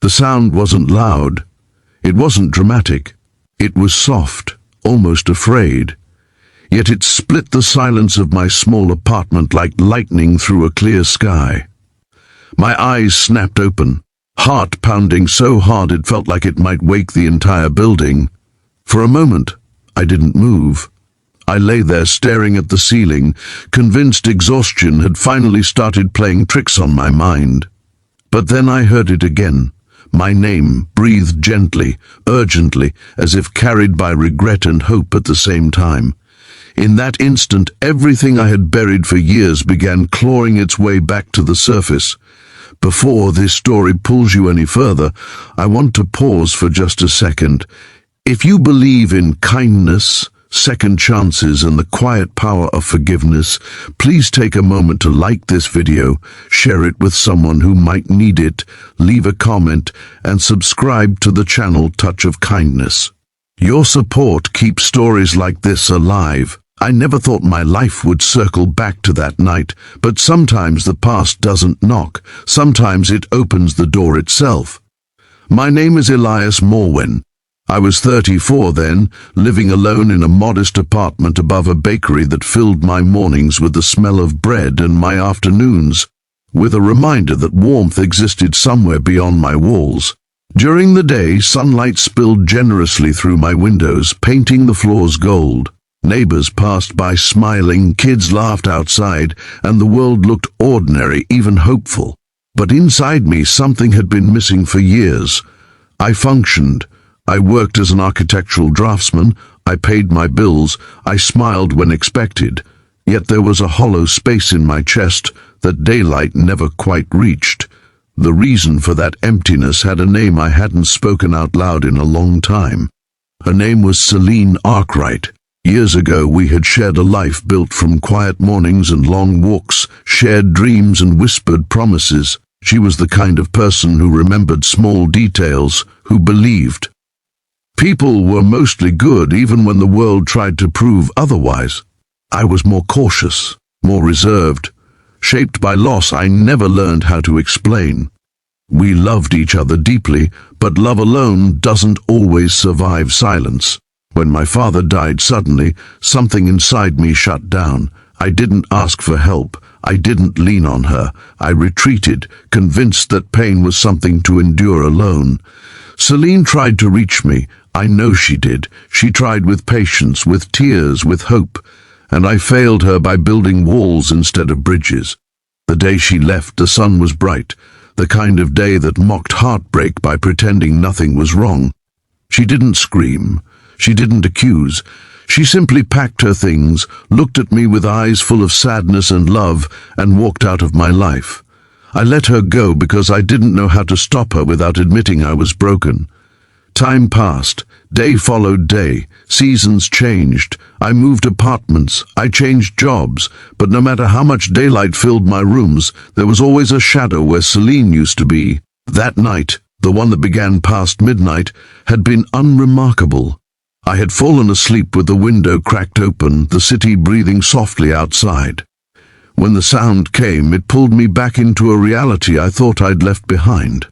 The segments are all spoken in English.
The sound wasn't loud. It wasn't dramatic. It was soft, almost afraid. Yet it split the silence of my small apartment like lightning through a clear sky. My eyes snapped open, heart pounding so hard it felt like it might wake the entire building. For a moment, I didn't move. I lay there staring at the ceiling, convinced exhaustion had finally started playing tricks on my mind. But then I heard it again. My name, breathed gently, urgently, as if carried by regret and hope at the same time. In that instant, everything I had buried for years began clawing its way back to the surface. Before this story pulls you any further, I want to pause for just a second. If you believe in kindness, second chances, and the quiet power of forgiveness, please take a moment to like this video, share it with someone who might need it, leave a comment, and subscribe to the channel Touch of Kindness. Your support keeps stories like this alive. I never thought my life would circle back to that night, but sometimes the past doesn't knock. Sometimes it opens the door itself. My name is Elias Morwen. I was 34 then, living alone in a modest apartment above a bakery that filled my mornings with the smell of bread and my afternoons with a reminder that warmth existed somewhere beyond my walls. During the day, sunlight spilled generously through my windows, painting the floors gold. Neighbors passed by smiling, kids laughed outside, and the world looked ordinary, even hopeful. But inside me, something had been missing for years. I functioned. I worked as an architectural draftsman, I paid my bills, I smiled when expected, yet there was a hollow space in my chest that daylight never quite reached. The reason for that emptiness had a name I hadn't spoken out loud in a long time. Her name was Selene. Years ago we had shared a life built from quiet mornings and long walks, shared dreams and whispered promises. She was the kind of person who remembered small details, who believed. People were mostly good even when the world tried to prove otherwise. I was more cautious, more reserved. Shaped by loss I never learned how to explain. We loved each other deeply, but love alone doesn't always survive silence. When my father died suddenly, something inside me shut down. I didn't ask for help. I didn't lean on her. I retreated, convinced that pain was something to endure alone. Selene tried to reach me. I know she did. She tried with patience, with tears, with hope, and I failed her by building walls instead of bridges. The day she left, the sun was bright, the kind of day that mocked heartbreak by pretending nothing was wrong. She didn't scream. She didn't accuse. She simply packed her things, looked at me with eyes full of sadness and love, and walked out of my life. I let her go because I didn't know how to stop her without admitting I was broken. Time passed. Day followed day. Seasons changed. I moved apartments. I changed jobs. But no matter how much daylight filled my rooms, there was always a shadow where Selene used to be. That night, the one that began past midnight, had been unremarkable. I had fallen asleep with the window cracked open, the city breathing softly outside. When the sound came, it pulled me back into a reality I thought I'd left behind.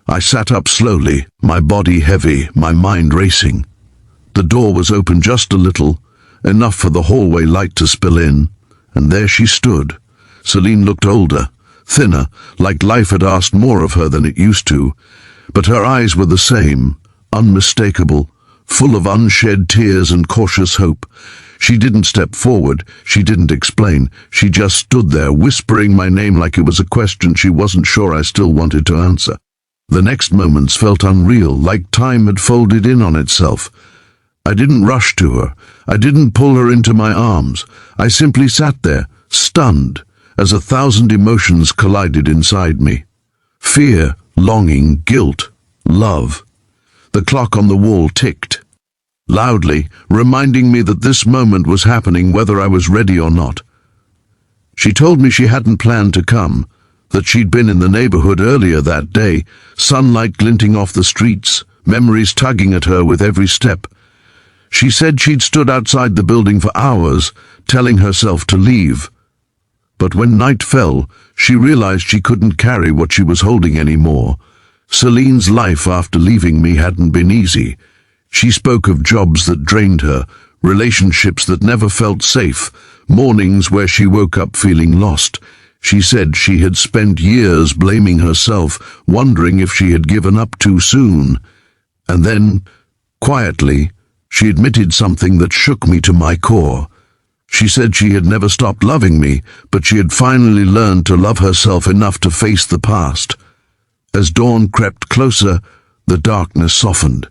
I sat up slowly, my body heavy, my mind racing. The door was open just a little, enough for the hallway light to spill in, and there she stood. Selene looked older, thinner, like life had asked more of her than it used to, but her eyes were the same, unmistakable, full of unshed tears and cautious hope. She didn't step forward, she didn't explain, she just stood there whispering my name like it was a question she wasn't sure I still wanted to answer. The next moments felt unreal, like time had folded in on itself. I didn't rush to her, I didn't pull her into my arms. I simply sat there, stunned, as 1,000 emotions collided inside me. Fear, longing, guilt, love. The clock on the wall ticked loudly, reminding me that this moment was happening whether I was ready or not. She told me she hadn't planned to come, that she'd been in the neighborhood earlier that day, sunlight glinting off the streets, memories tugging at her with every step. She said she'd stood outside the building for hours, telling herself to leave. But when night fell, she realized she couldn't carry what she was holding anymore. Selene's life after leaving me hadn't been easy. She spoke of jobs that drained her, relationships that never felt safe, mornings where she woke up feeling lost. She said she had spent years blaming herself, wondering if she had given up too soon. And then, quietly, she admitted something that shook me to my core. She said she had never stopped loving me, but she had finally learned to love herself enough to face the past. As dawn crept closer, the darkness softened.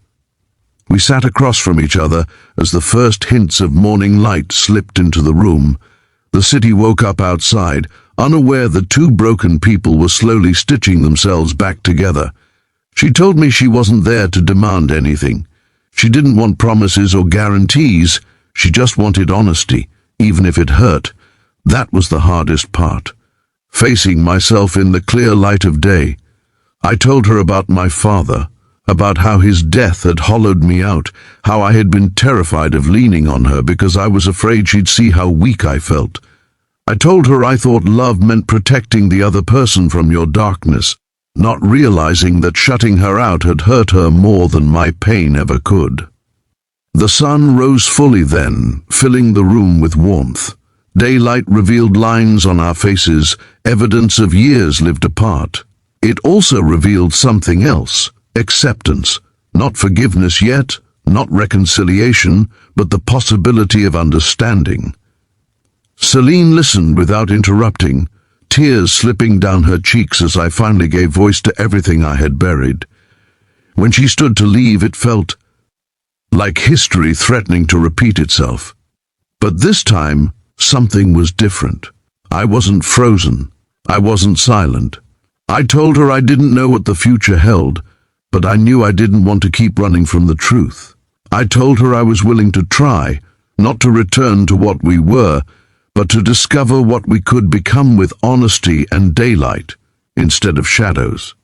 We sat across from each other as the first hints of morning light slipped into the room. The city woke up outside, unaware that two broken people were slowly stitching themselves back together. She told me she wasn't there to demand anything. She didn't want promises or guarantees. She just wanted honesty, even if it hurt. That was the hardest part. Facing myself in the clear light of day. I told her about my father, about how his death had hollowed me out, how I had been terrified of leaning on her because I was afraid she'd see how weak I felt. I told her I thought love meant protecting the other person from your darkness, not realizing that shutting her out had hurt her more than my pain ever could. The sun rose fully then, filling the room with warmth. Daylight revealed lines on our faces, evidence of years lived apart. It also revealed something else, acceptance, not forgiveness yet, not reconciliation, but the possibility of understanding. Selene listened without interrupting, tears slipping down her cheeks as I finally gave voice to everything I had buried. When she stood to leave, it felt like history threatening to repeat itself. But this time, something was different. I wasn't frozen. I wasn't silent. I told her I didn't know what the future held, but I knew I didn't want to keep running from the truth. I told her I was willing to try, not to return to what we were, but to discover what we could become with honesty and daylight instead of shadows.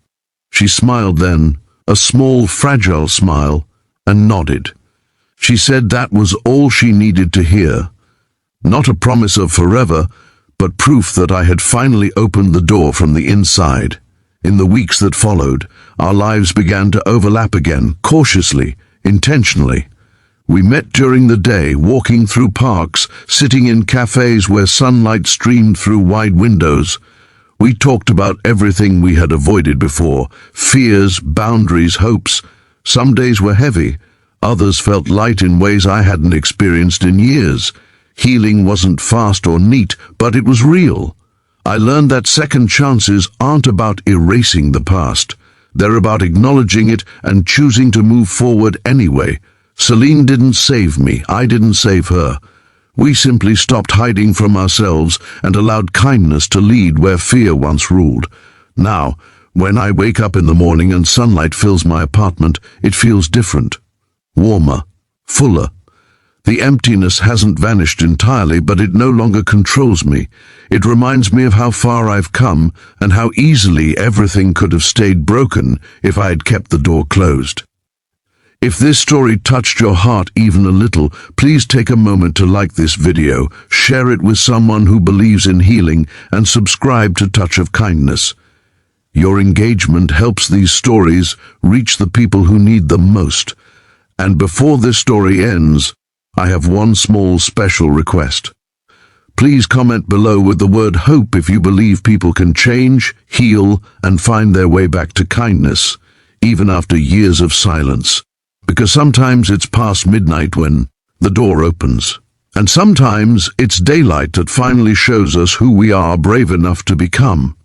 She smiled then, a small, fragile smile, and nodded. She said that was all she needed to hear. Not a promise of forever, but proof that I had finally opened the door from the inside. In the weeks that followed, our lives began to overlap again, cautiously, intentionally. We met during the day, walking through parks, sitting in cafes where sunlight streamed through wide windows. We talked about everything we had avoided before, fears, boundaries, hopes. Some days were heavy, others felt light in ways I hadn't experienced in years. Healing wasn't fast or neat, but it was real. I learned that second chances aren't about erasing the past. They're about acknowledging it and choosing to move forward anyway. Selene didn't save me, I didn't save her. We simply stopped hiding from ourselves and allowed kindness to lead where fear once ruled. Now, when I wake up in the morning and sunlight fills my apartment, it feels different. Warmer, fuller. The emptiness hasn't vanished entirely, but it no longer controls me. It reminds me of how far I've come and how easily everything could have stayed broken if I had kept the door closed. If this story touched your heart even a little, please take a moment to like this video, share it with someone who believes in healing, and subscribe to Touch of Kindness. Your engagement helps these stories reach the people who need them most. And before this story ends, I have one small special request. Please comment below with the word hope if you believe people can change, heal, and find their way back to kindness, even after years of silence. Because sometimes it's past midnight when the door opens. And sometimes it's daylight that finally shows us who we are brave enough to become.